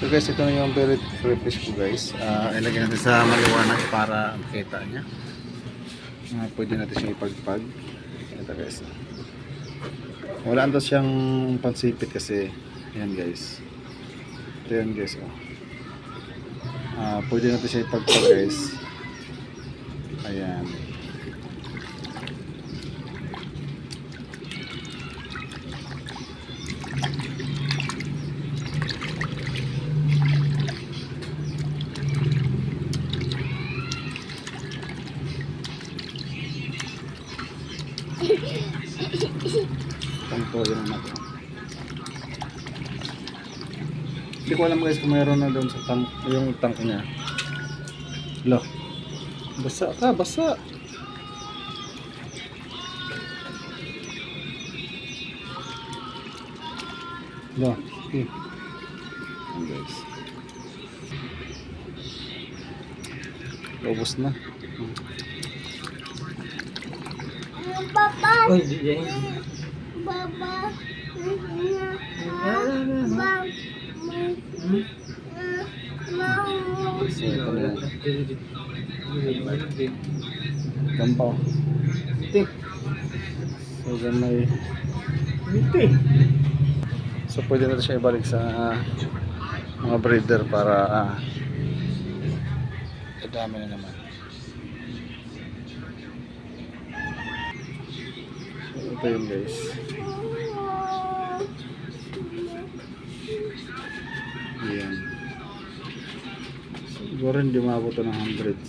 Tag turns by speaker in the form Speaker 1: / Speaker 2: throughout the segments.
Speaker 1: So guys, ito na yung very free fish ko guys. Ilagay natin sa maliwanag para makita niya. Pwede natin siyang ipagpag. Ito guys. Wala ito siyang pansipit kasi. Ayan guys. Ito yan guys. Pwede natin siya ipagpag guys. Ayan. Tangko yun natin. Hindi ko alam guys kung mayroon na doon sa tank, yung tank niya. Loh. Basa ka, basa. Loh. Okay. Ayan guys. Ubus na.
Speaker 2: Papa.
Speaker 3: Uy, di yan.
Speaker 2: Papa.
Speaker 1: So, ito na yan. Gampaw.
Speaker 3: Tik.
Speaker 1: So, gamay.
Speaker 3: Tik.
Speaker 1: So, pwede natin siya ibalik sa mga breeder para dami na naman. So, ito yun guys. Ayan. Siguro hindi umabot ng hundreds.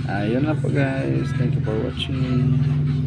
Speaker 1: Ayun na po guys. Thank you for watching.